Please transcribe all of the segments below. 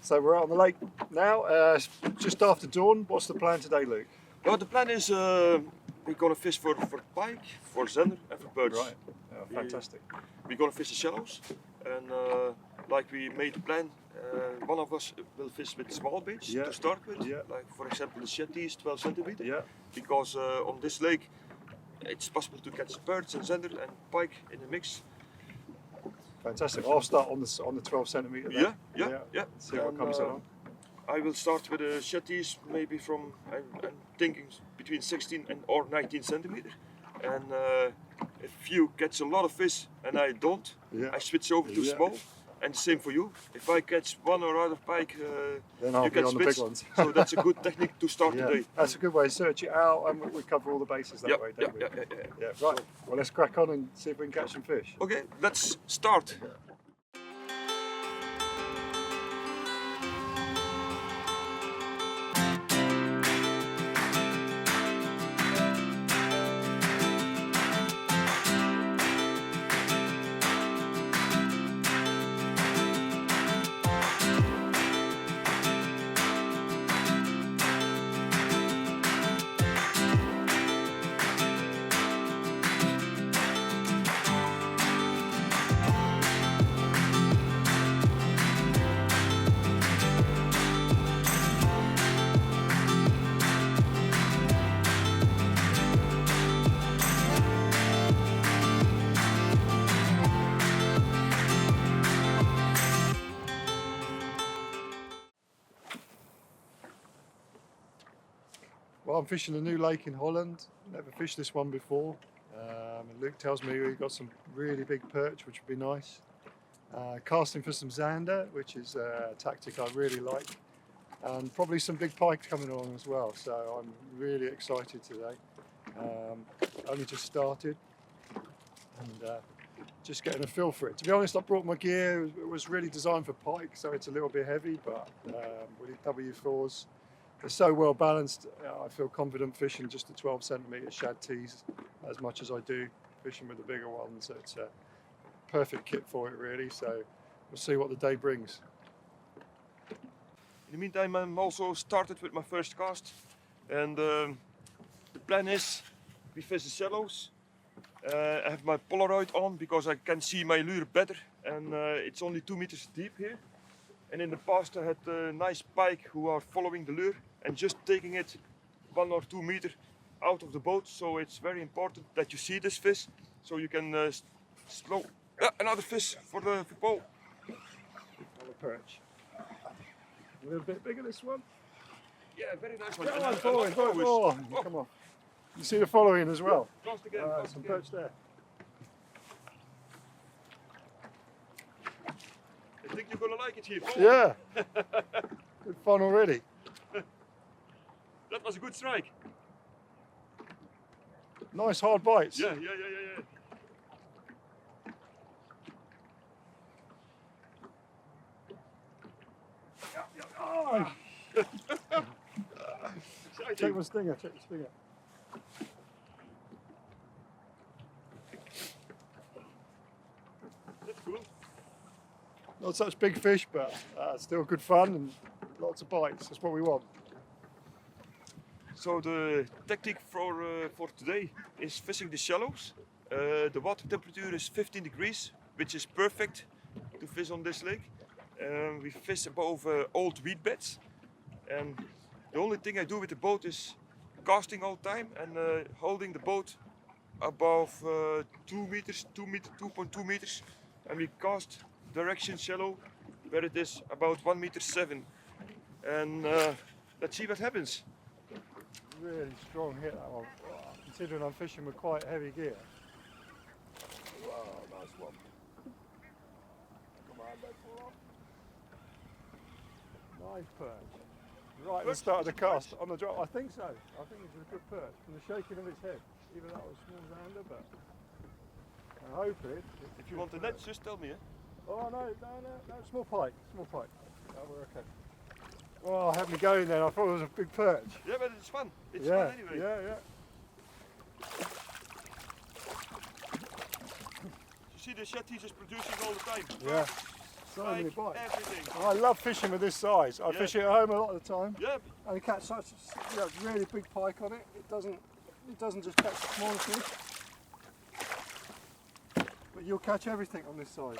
So we're out on the lake now, it's just after dawn. What's the plan today, Luke? Well, the plan is we're gonna fish for pike, for zander and for perch. Right, fantastic. We're gonna fish the shallows, and like we made the plan, one of us will fish with small baits to start with, like for example the Shadteez 12 centimeter. Yeah. Because on this lake it's possible to catch perch and zander and pike in the mix. Fantastic. I'll start on the 12 centimeter. Yeah. See what comes along. I will start with a Shadteez, maybe from I'm thinking between 16 or 19 centimeter. And if you catch a lot of fish and I don't, I switch over to small. And the same for you. If I catch one or other pike, then I'll you be can on switch. the big ones. So that's a good technique to start today. That's a good way. Search it out, and we cover all the bases that way, don't we? Yeah. Right. Well, let's crack on and see if we can catch some fish. Okay, let's start. Well, I'm fishing a new lake in Holland. Never fished this one before. And Luke tells me we got some really big perch, which would be nice. Casting for some zander, which is a tactic I really like. And probably some big pike coming along as well. So I'm really excited today. Only just started and just getting a feel for it. To be honest, I brought my gear. It was really designed for pike, so it's a little bit heavy, but with the W4s, they're so well balanced. I feel confident fishing just the 12 centimeter Shadteez as much as I do fishing with the bigger ones. It's a perfect kit for it, really. So we'll see what the day brings. In the meantime, I'm also started with my first cast, and the plan is we fish the shallows. I have my Polaroid on because I can see my lure better, and it's only 2 meters deep here. And in the past I had nice pike who are following the lure and just taking it 1 or 2 meters out of the boat. So it's very important that you see this fish, so you can slow. Another fish for Paul. Another perch. A little bit bigger, this one. Yeah, very nice one. Come on. You see the following as well. Cast again. Some perch there. I think you're gonna like it here, Paul. Yeah. Good fun already. That was a good strike. Nice hard bites. Yeah. Oh. Check the stinger. That's cool. Not such big fish, but still good fun and lots of bites. That's what we want. So the tactic for today is fishing the shallows. The water temperature is 15 degrees, which is perfect to fish on this lake. We fish above old weed beds, and the only thing I do with the boat is casting all the time and holding the boat above 2 meters, 2.2 meters, and we cast direction shallow where it is about 1.7 meters. And let's see what happens. Really strong hit that one. Considering I'm fishing with quite heavy gear. Wow, nice one. Come on, don't fall off. Nice perch. Right at the start of the cast on the drop. I think so. I think it's a good perch from the shaking of its head. Even though it was small zander, but hopefully. If you want the net, just tell me. Oh no, small pike. Oh, we're okay. Well, I had me going then. I thought it was a big perch. Yeah, but it's fun. It's fun anyway. Yeah. You see the Shadteez is producing all the time. Yeah. So pike, many bites. everything. I love fishing with this size. I Yeah. fish it at home a lot of the time. Yep. And you catch such really big pike on it. It doesn't just catch the smaller fish. But you'll catch everything on this size.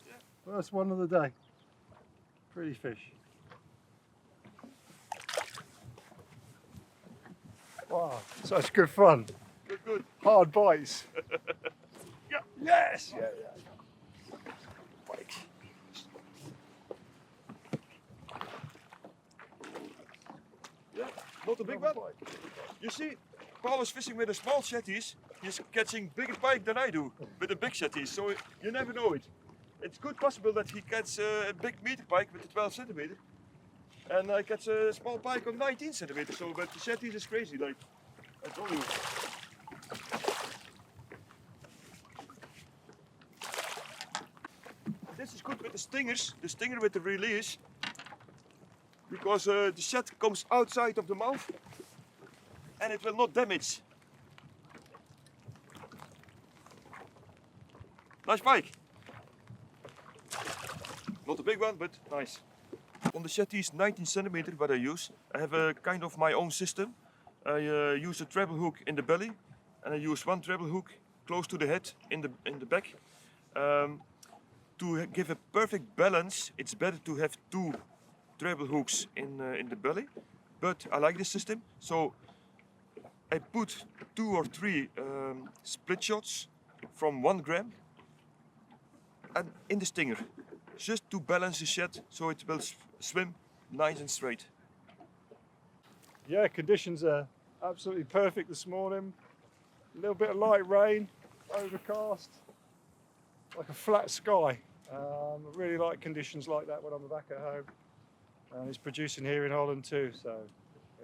Yeah. First one of the day. Pretty fish. Wow, such good fun. Good. Hard bites. Yeah. Yes! Yeah. Pike. Yeah, not a big one. You see, Paul is fishing with a small Shadteez. He's catching bigger pike than I do with a big Shadteez, so you never know it. It's good possible that he gets a big meter pike with a 12 centimeter, and I catch a small pike of 19 centimeters. So, but the Shadteez is crazy, like I told you. This is good with the stingers, the stinger with the release, because the shad comes outside of the mouth and it will not damage. Nice pike. Not a big one, but nice. On the Shadteez 19 centimeter, what I use, I have a kind of my own system. I use a treble hook in the belly, and I use one treble hook close to the head in the back. To give a perfect balance, it's better to have two treble hooks in the belly, but I like this system, so I put 2 or 3 split shots from 1 gram and in the stinger, just to balance the shad so it will swim nice and straight. Yeah, conditions are absolutely perfect this morning. A little bit of light rain, overcast, like a flat sky. I really like conditions like that when I'm back at home. And it's producing here in Holland too, so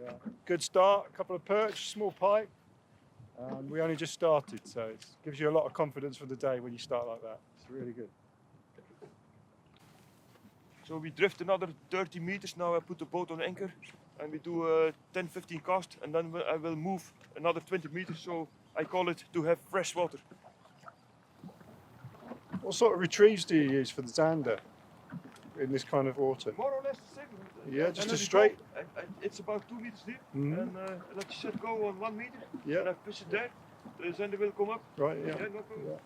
yeah. Good start, a couple of perch, small pike. We only just started, so it gives you a lot of confidence for the day when you start like that. It's really good. So we drift another 30 meters now. I put the boat on anchor and we do a 10-15 cast, and then I will move another 20 meters, so I call it to have fresh water. What sort of retrieves do you use for the zander in this kind of water? More or less the same. Yeah, just And a then straight? It's about 2 meters deep, Mhm. and I let the shad go on 1 meter, Yeah. and I fish it there. The zander will come up. Right, yeah. No problem. Yeah.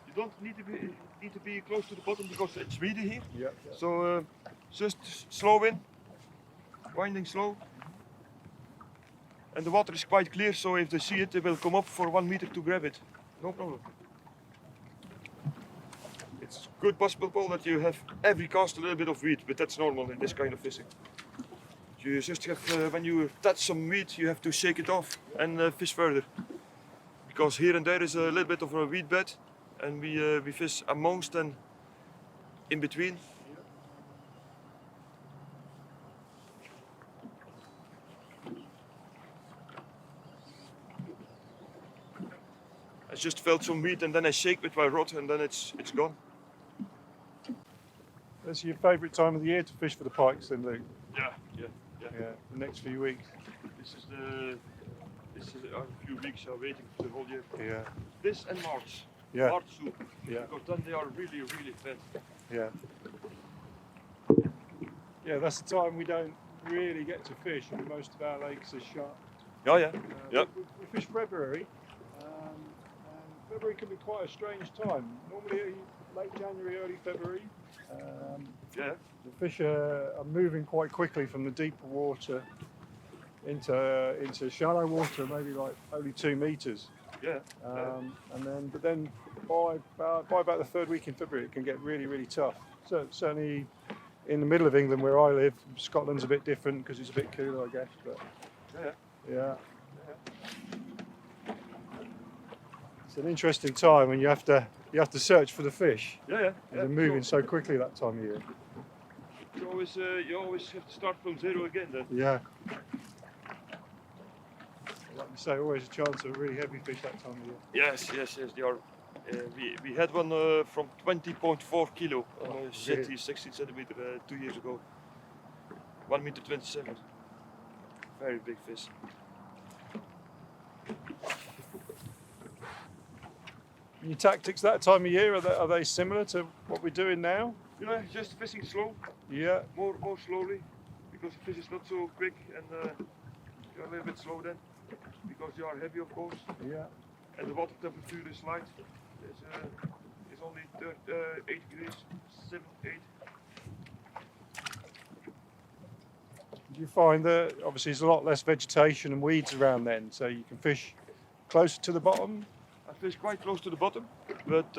You don't need to be close to the bottom because it's weedy here. Yeah. So just slow in, winding slow. And the water is quite clear, so if they see it, they will come up for 1 meter to grab it. No problem. It's good possible, Paul, that you have every cast a little bit of weed, but that's normal in this kind of fishing. You just have, when you touch some weed, you have to shake it off and fish further. Because here and there is a little bit of a weed bed, and we fish amongst and in between. I just felt some weed and then I shake with my rod and then it's gone. This is your favourite time of the year to fish for the pikes then, Luke? Yeah. Yeah, the next few weeks. This is a few weeks are waiting for the whole year. Yeah. This and March. Yeah. March soon. Yeah. Because then they are really fat. Yeah. Yeah, that's the time we don't really get to fish, and most of our lakes are shut. Oh yeah. Yeah. We fish February, and February can be quite a strange time. Normally late January, early February. Yeah. The fish are moving quite quickly from the deeper water into shallow water, maybe like only 2 meters. Yeah. But then by about the 3rd week in February, it can get really tough. So certainly in the middle of England where I live, Scotland's a bit different because it's a bit cooler, I guess. But yeah. It's an interesting time when you have to search for the fish. Yeah. They're moving so quickly that time of year. You always have to start from zero again then. Yeah. Like you say, always a chance of really heavy fish that time of year. Yes, they are. We had one from 20.4 kilo on a Shadteez 16 centimeter 2 years ago. 1 meter 27. Very big fish. Your tactics that time of year, are they similar to what we're doing now? Yeah, just fishing slow, Yeah. more slowly, because the fish is not so quick, and you're a little bit slow then, because you are heavy, of course, Yeah. and the water temperature is light. It's only 8 degrees, 7, 8. Do you find that obviously there's a lot less vegetation and weeds around then, so you can fish closer to the bottom? I fish quite close to the bottom, but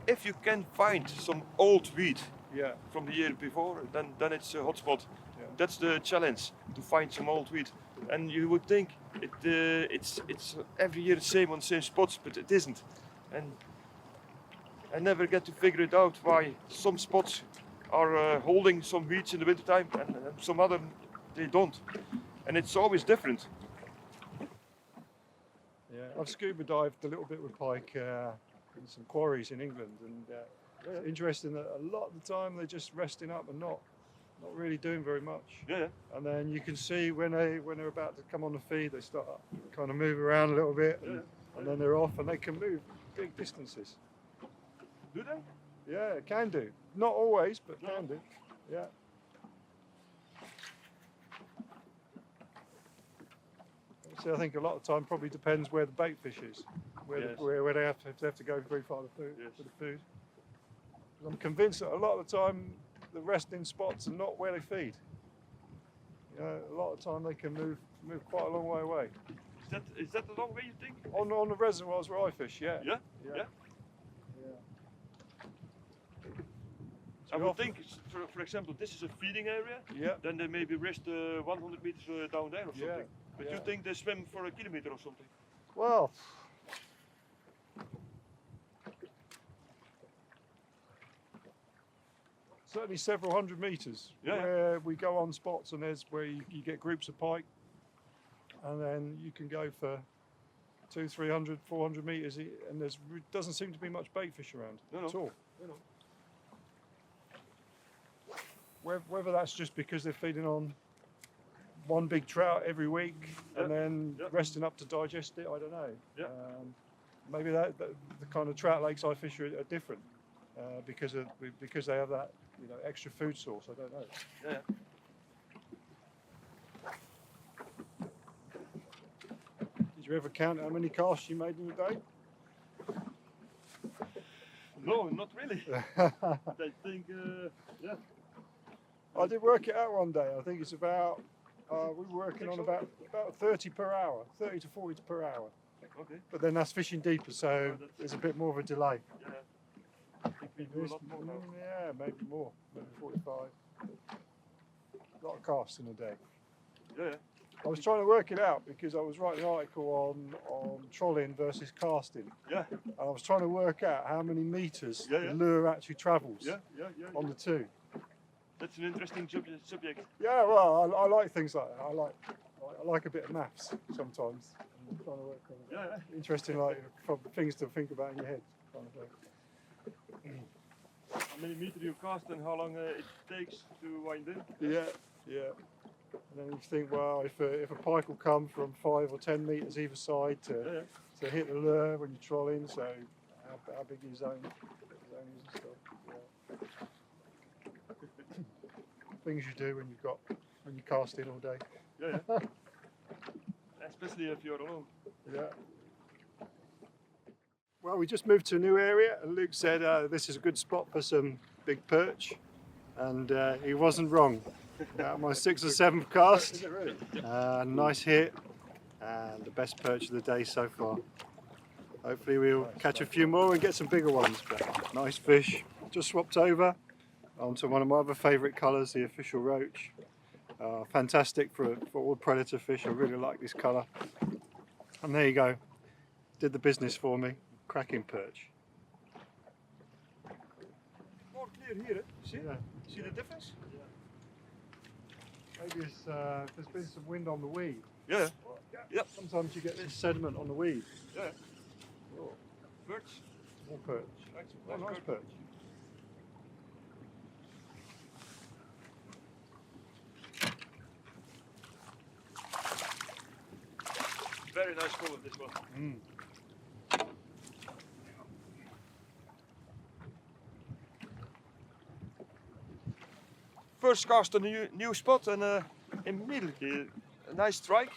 if you can find some old weed Yeah. from the year before, then it's a hot spot. Yeah. That's the challenge, to find some old weed. And you would think it's every year the same on the same spots, but it isn't. And I never get to figure it out why some spots are holding some weeds in the wintertime and some other they don't. And it's always different. Yeah. I've scuba dived a little bit with Pike in some quarries in England, and it's interesting that a lot of the time they're just resting up and not really doing very much. Yeah. And then you can see when they're about to come on the feed, they start kind of move around a little bit, and then they're off, and they can move big distances. Do they? Yeah, it can do. Not always, but can do. Yeah. So I think a lot of time probably depends where the bait fish is, where they have to go very far for the food. I'm convinced that a lot of the time the resting spots are not where they feed. You know, a lot of the time they can move quite a long way away. Is that the long way you think? On the reservoirs where I fish, yeah. Yeah? Yeah. I would think, for example, this is a feeding area. Yeah. Then they maybe rest 100 meters down there or something. Yeah. But you think they swim for a kilometer or something? Well, certainly several hundred meters. Where we go on spots, and there's where you get groups of pike, and then you can go for 200, 300, 400 meters, and there doesn't seem to be much bait fish around at all. No. Whether that's just because they're feeding on one big trout every week and then resting up to digest it, I don't know. Yeah. Maybe the kind of trout lakes I fish are different because they have that extra food source. I don't know. Yeah. Did you ever count how many casts you made in a day? No, not really. I think, I did work it out one day. I think it's about, we were working on about 30 per hour, 30 to 40 per hour. Okay. But then that's fishing deeper, so there's a bit more of a delay. Yeah. I think we do a lot more now. Yeah, maybe more, maybe 45. A lot of casts in a day. Yeah. I was trying to work it out because I was writing an article on trolling versus casting. Yeah. And I was trying to work out how many meters Yeah. the lure actually travels Yeah. on the two. That's an interesting subject. Yeah, well, I like things like that. I like a bit of maths sometimes. I'm trying to work on it. Yeah. Interesting, like things to think about in your head. Kind of thing. How many meters you cast and how long it takes to wind in? Yeah. And then you think, well, if a pike will come from 5 or 10 meters either side to hit the lure when you're trolling, so how big your zone is and stuff. Yeah. Things you do when you're casting all day. Yeah. Especially if you're alone. Yeah. Well, we just moved to a new area, and Luke said this is a good spot for some big perch, and he wasn't wrong. My 6th or 7th cast, Is it really? nice hit, and the best perch of the day so far. Hopefully we'll catch a few more and get some bigger ones, but nice fish. Just swapped over onto one of my other favourite colours, the official roach. Fantastic for all predator fish. I really like this colour. And there you go, did the business for me. Cracking perch. More clear here, see? Yeah. See the difference? Maybe it's, there's been some wind on the weed. Yeah. Yeah. Sometimes you get this sediment on the weed. Yeah. Oh, Perch. more perch. Nice perch. Very nice colour, this one. first cast on a new spot and immediately a nice strike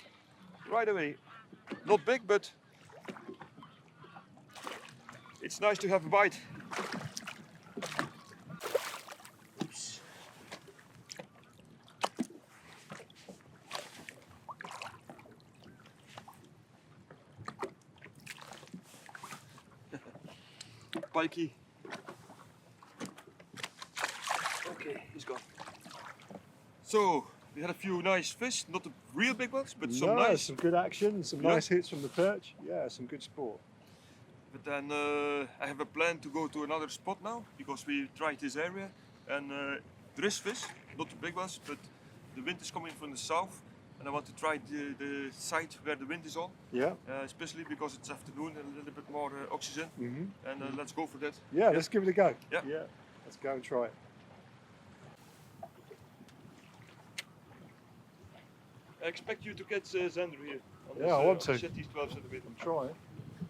right away. Not big, but it's nice to have a bite. Oops. Pikey. Okay, he's gone. So we had a few nice fish, not the real big ones, but some nice. Some good action, some nice hits from the perch. Yeah, some good sport. But then I have a plan to go to another spot now because we tried this area and there is fish, not the big ones, but the wind is coming from the south and I want to try the side where the wind is on. Yeah. Especially because it's afternoon and a little bit more oxygen. And let's go for that. Yeah, let's give it a go. Yeah. Let's go and try it. I expect you to catch zander here. On Yeah, I want to. Shadteez 12 centimeter. I'm trying.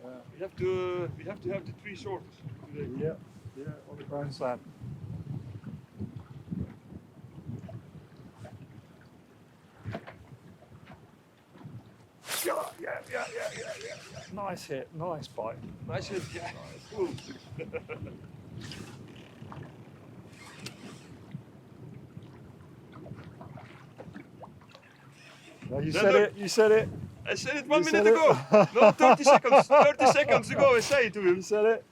Yeah. We have to have the 3 sorters today. Yeah, on the ground sand. Yeah. Nice hit, nice bite. Nice hit, yeah. Cool. No, you said it, you said it. I said it 1 minute ago. No, 30 seconds. 30 seconds ago I say it to him. You said it.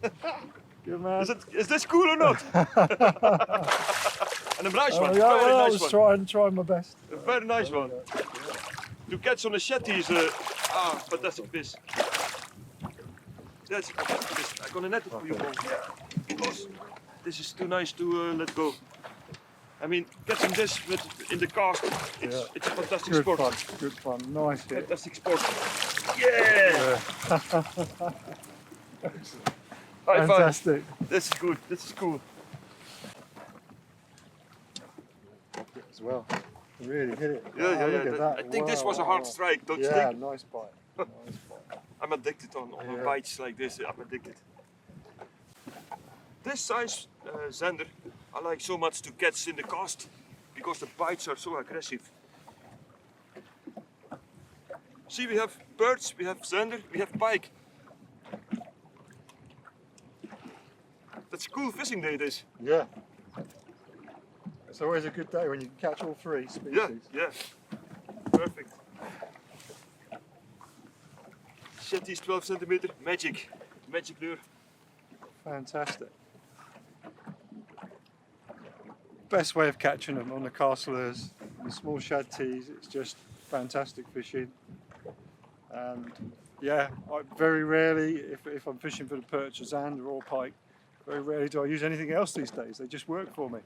Good man. Is this cool or not? And a nice one. Yeah, Very I nice was one. trying my best. A very nice one. To catch on a Shadteez, fantastic fish. That's a fantastic fish. I'm gonna net it for you, Paul. Because this is too nice to let go. I mean, catching this in the cast, it's a fantastic sport. Good fun, nice hit. Fantastic sport. Yeah! High five. Fantastic. This is good, this is cool. As well. Really hit it. Yeah, Look at that. I think this was a hard strike, don't you Yeah, think? nice bite. Nice bite. I'm addicted on bites like this, I'm addicted. This size zander I like so much to catch in the cast because the bites are so aggressive. See, we have perch, we have zander, we have pike. That's a cool fishing day, this. Yeah. It's always a good day when you can catch all 3 species. Yeah. Perfect. Shadteez 12 centimeter, magic lure. Fantastic. Best way of catching them on the cast lures, the small Shadteez. It's just fantastic fishing. And yeah, I very rarely, if I'm fishing for the perch or zander or pike, very rarely do I use anything else these days. They just work for me.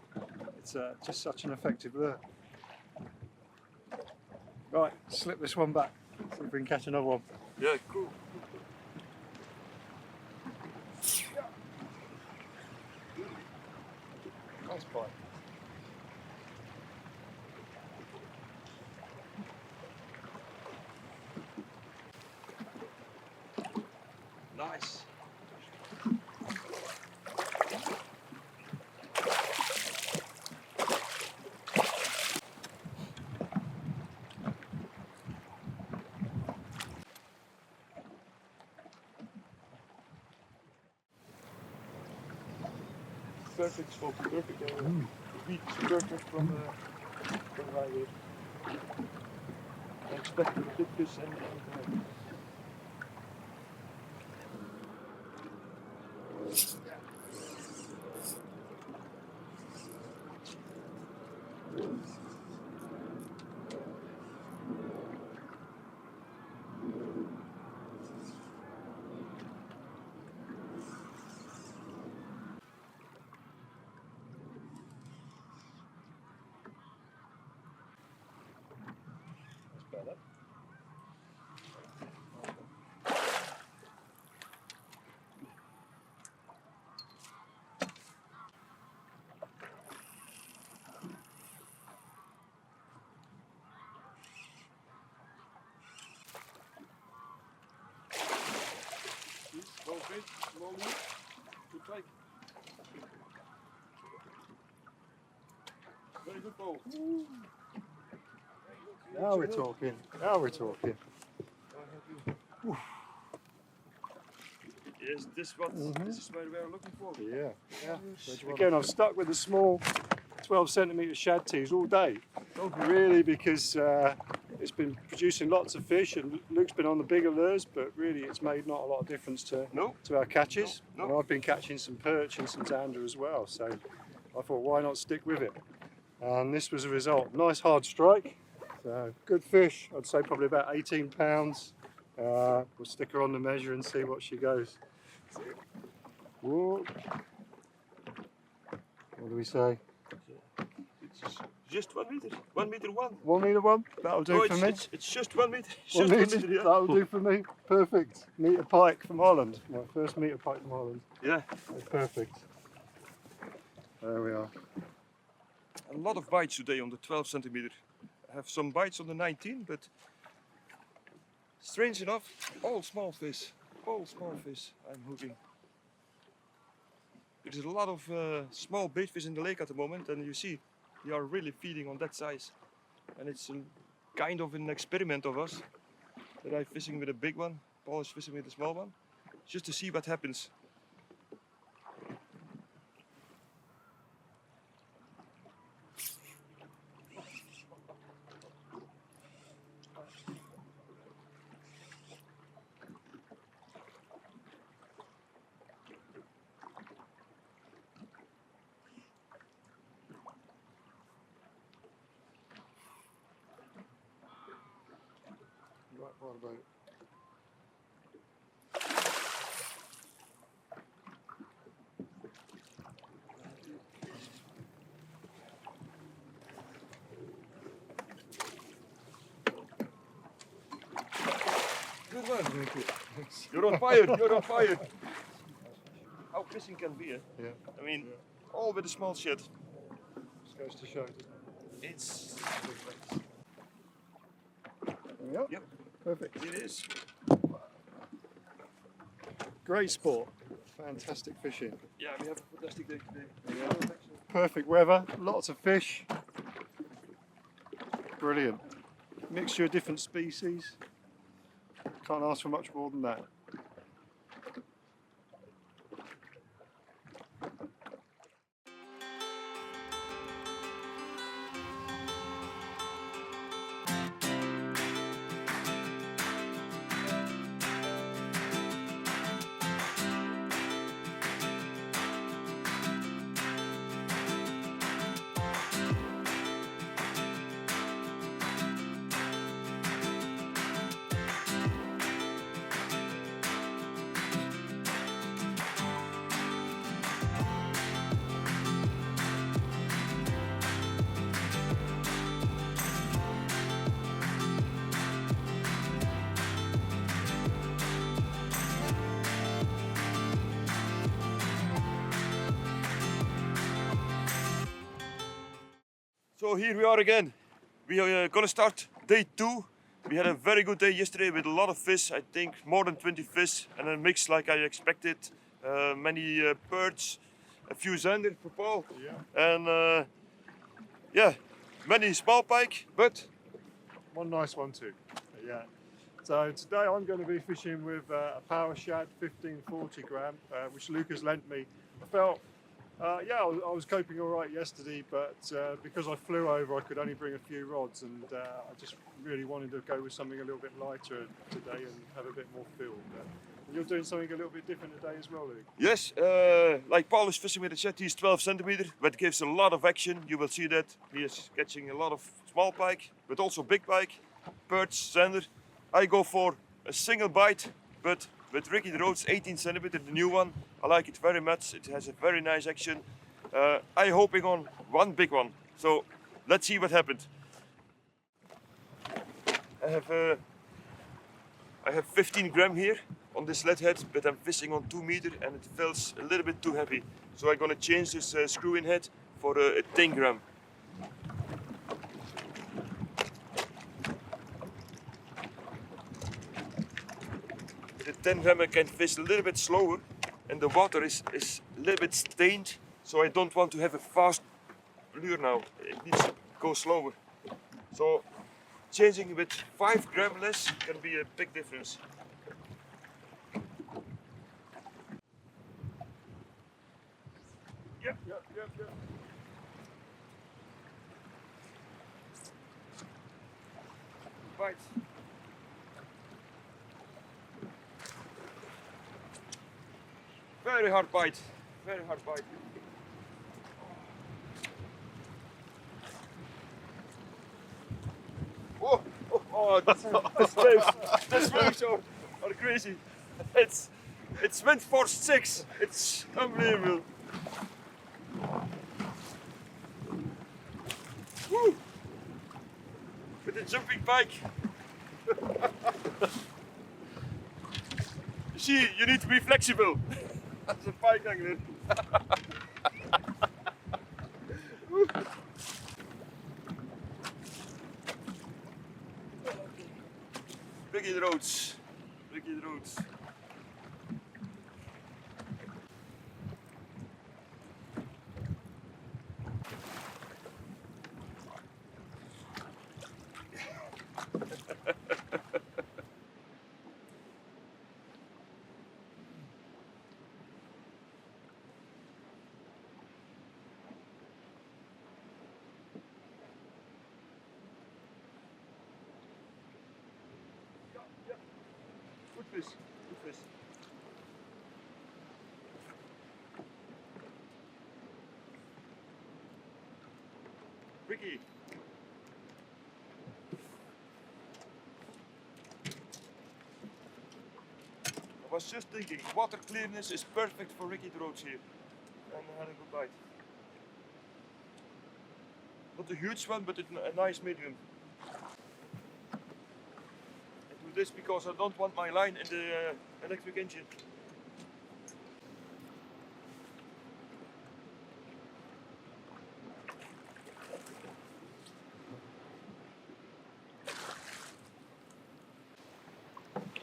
It's just such an effective lure. Right, slip this one back. See if we can catch another one. Yeah, cool. Nice bite. Nice. Perfect spot, perfect area. The beat is perfect from right here. I expect a big fish and okay, small one, good pike. Very very good boat. Now we're talking. Now we're talking. Yes, this is what we are looking for. Yeah. Again, I've stuck with the small 12cm Shadteez all day. Really, because it's been producing lots of fish, and Luke's been on the bigger lures, but really it's made not a lot of difference to our catches. No. And I've been catching some perch and some zander as well, so I thought, why not stick with it? And this was a result. Nice hard strike. So good fish. I'd say probably about 18 pounds. We'll stick her on the measure and see what she goes. Whoa. What do we say? It's just 1 meter. 1 meter one. 1 meter one? That'll do for me. It's just 1 meter. It's One just meter, 1 meter, yeah. that'll do for me. Perfect. Meter pike from Holland. My first meter pike from Holland. Yeah. That's perfect. There we are. A lot of bites today on the 12 centimeter. I have some bites on the 19, but strange enough, all small fish. All small fish I'm hooking. There's a lot of small bait fish in the lake at the moment, and you see they are really feeding on that size. And it's a kind of an experiment of us that I'm fishing with a big one, Paul is fishing with a small one, just to see what happens. Right, what about? Good one. You're on fire, you're on fire. How fishing can be, eh? Yeah. I mean, all with a small shit. Just goes to show. It's, There we are. Yep. Perfect. it is. Great sport. Fantastic fishing. Yeah, we have a fantastic day today. Yeah. Perfect weather. Lots of fish. Brilliant. Mixture of different species. Can't ask for much more than that. So here we are again. We are gonna start day 2. We had a very good day yesterday with a lot of fish. I think more than 20 fish, and a mix like I expected. Many perch, a few zander for Paul, and yeah, many small pike, but One nice one too. Yeah. So today I'm going to be fishing with a Power Shad 1540 gram, which Lucas lent me. I felt, I was coping all right yesterday, but because I flew over, I could only bring a few rods, and I just really wanted to go with something a little bit lighter today and have a bit more feel. But you're doing something a little bit different today as well, Luke. yes, like Paul is fishing with a Shadteez 12 centimeter, but gives a lot of action. You will see that he is catching a lot of small pike, but also big pike, perch, zander. I go for a single bite, but with Ricky the Rhodes 18 centimeter, the new one. I like it very much. It has a very nice action. I'm hoping on one big one. So let's see what happens. I have 15 gram here on this lead head, but I'm fishing on 2 meter and it feels a little bit too heavy. So I'm gonna change this screw-in head for a 10 gram. The 10 gram I can fish a little bit slower, and the water is a little bit stained, so I don't want to have a fast lure now. It needs to go slower. So changing with 5 gram less can be a big difference. Yep. Bite. Very hard bite. Very hard bite. Oh, this waves are crazy. It's wind force 6. It's unbelievable. Woo! With the jumping pike. You see, you need to be flexible. That's a pike angler. Ricky the roads. Ricky the roads. Good fish, good fish. Ricky. I was just thinking, water clearness is perfect for Ricky the roach here. And I had a good bite. Not a huge one, but a nice medium. This because I don't want my line in the electric engine.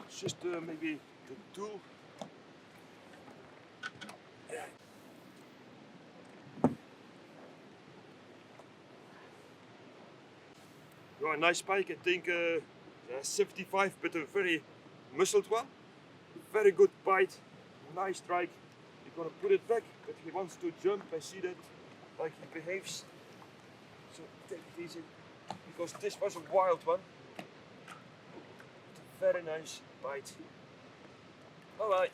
It's just maybe the tool. Oh, a nice pike, I think 75, but a very muscled one. Very good bite, nice strike. You're gonna put it back, but he wants to jump. I see that, like he behaves. So take it easy, because this was a wild one. Very nice bite. All right.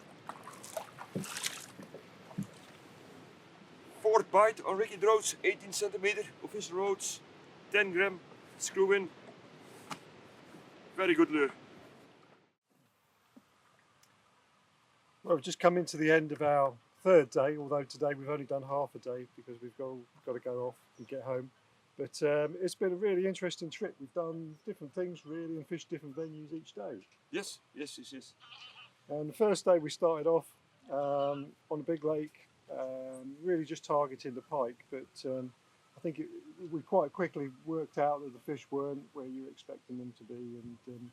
4th bite on Ricky the roach, 18 centimeter official roach, 10 gram, screw in. Very good lure. Well, we've just come into the end of our 3rd day, although today we've only done half a day because we've got to go off and get home. But it's been a really interesting trip. We've done different things really and fished different venues each day. Yes. And the first day we started off on a big lake, really just targeting the pike, but I think we quite quickly worked out that the fish weren't where you were expecting them to be, and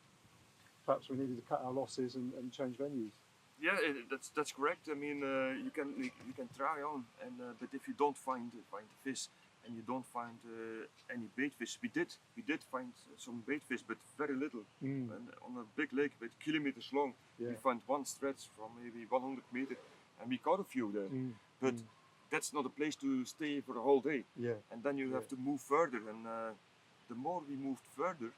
perhaps we needed to cut our losses and change venues. Yeah, that's correct. I mean, you can try on, and but if you don't find the fish and you don't find any bait fish, we did find some bait fish, but very little. And on a big lake with kilometers long, we found one stretch from maybe 100 meters, and we caught a few there. But that's not a place to stay for the whole day. And then you have to move further, and the more we moved further,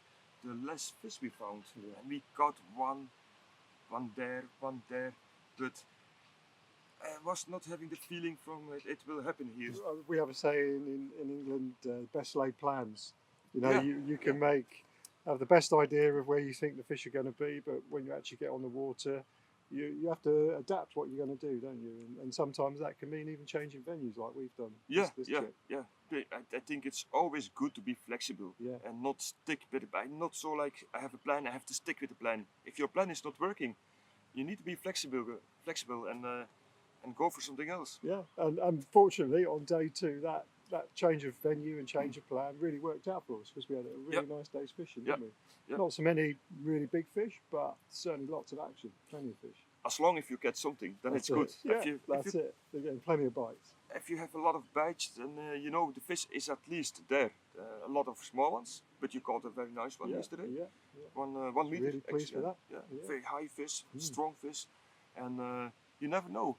the less fish we found. And we caught one there, but I was not having the feeling from it will happen here. We have a saying in England, best laid plans. You know, you can have the best idea of where you think the fish are going to be, but when you actually get on the water, you have to adapt what you're going to do, don't you? And sometimes that can mean even changing venues like we've done this trip. I think it's always good to be flexible and not stick with it. I'm not so like I have a plan, I have to stick with the plan. If your plan is not working, you need to be flexible and go for something else. Yeah, and unfortunately on day 2 that change of venue and change of plan really worked out for us because we had a really nice day's fishing, didn't we? Not so many really big fish, but certainly lots of action, plenty of fish. as long as you get something, then That's it's good. it. Yeah, If that's it. They're getting plenty of bites. if you have a lot of bites, then you know the fish is at least there. A lot of small ones, but you caught a very nice one yesterday. Yeah. 1 meter. Really pleased with that. Yeah. Very high fish, strong fish, and you never know.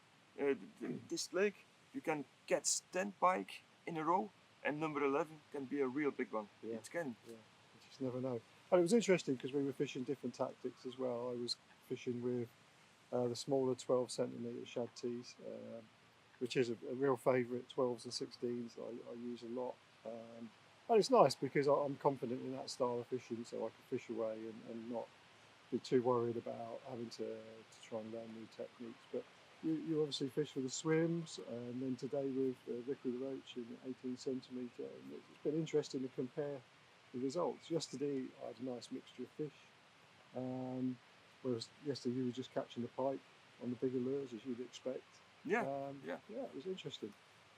This lake, you can catch 10 pike in a row, and number 11 can be a real big one. Yeah. It can. Yeah, you just never know. And it was interesting because we were fishing different tactics as well. I was fishing with the smaller 12 centimetre Shadteez, which is a real favourite, 12s and 16s I use a lot. And it's nice because I'm confident in that style of fishing, so I can fish away and not be too worried about having to try and learn new techniques. But you obviously fish for the swims, and then today with Ricky the Roach in 18 centimetre, and it's been interesting to compare the results. Yesterday I had a nice mixture of fish, whereas yesterday you were just catching the pike on the bigger lures as you'd expect. Yeah. Yeah, it was interesting.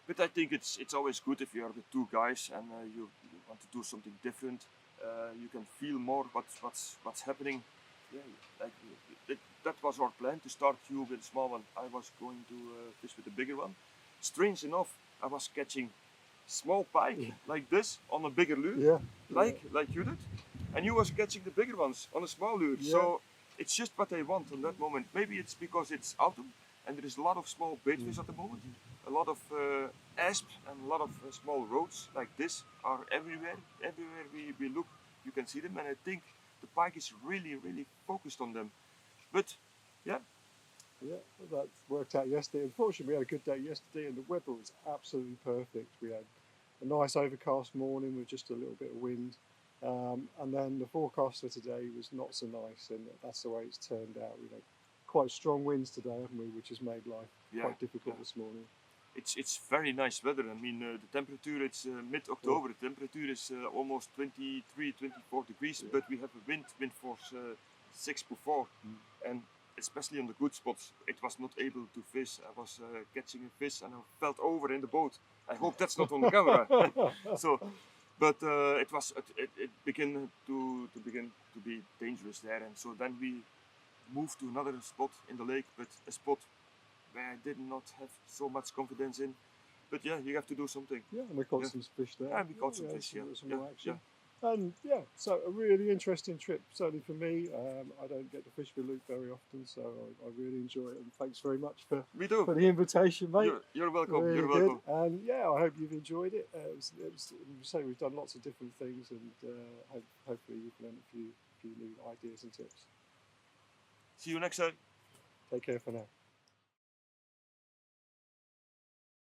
But I think it's always good if you are with two guys and you want to do something different. You can feel more what's happening. Yeah, like that was our plan, to start you with a small one. I was going to fish with a bigger one. Strange enough, I was catching small pike like this on a bigger lure, like you did, and you was catching the bigger ones on a small lure. So it's just what I want on that moment. Maybe it's because it's autumn and there is a lot of small baitfish at the moment. A lot of asp and a lot of small roads like this are everywhere. Everywhere we look, you can see them, and I think the pike is really focused on them. But yeah, that worked out yesterday. Unfortunately, we had a good day yesterday, and the weather was absolutely perfect. We had a nice overcast morning with just a little bit of wind, and then the forecast for today was not so nice, and that's the way it's turned out. We've had quite strong winds today, haven't we, which has made life quite difficult this morning. It's very nice weather. I mean, the temperature, it's mid-October. The temperature is almost 23, 24 degrees, but we have a wind force 6 to 4, and especially on the good spots, it was not able to fish. I was catching a fish and I fell over in the boat. I hope that's not on the camera. But it began to be dangerous there, and so then we moved to another spot in the lake, but a spot where I did not have so much confidence in. But yeah, you have to do something. Yeah, and we caught some fish there. Yeah, we caught some fish, some more action. And so a really interesting trip, certainly for me. I don't get to fish with Luke very often, so I really enjoy it. And thanks very much for the invitation, mate. You're welcome. Really you're welcome. Good. And yeah, I hope you've enjoyed it. We've done lots of different things, and hopefully you've learned a few new ideas and tips. See you next time. Take care for now.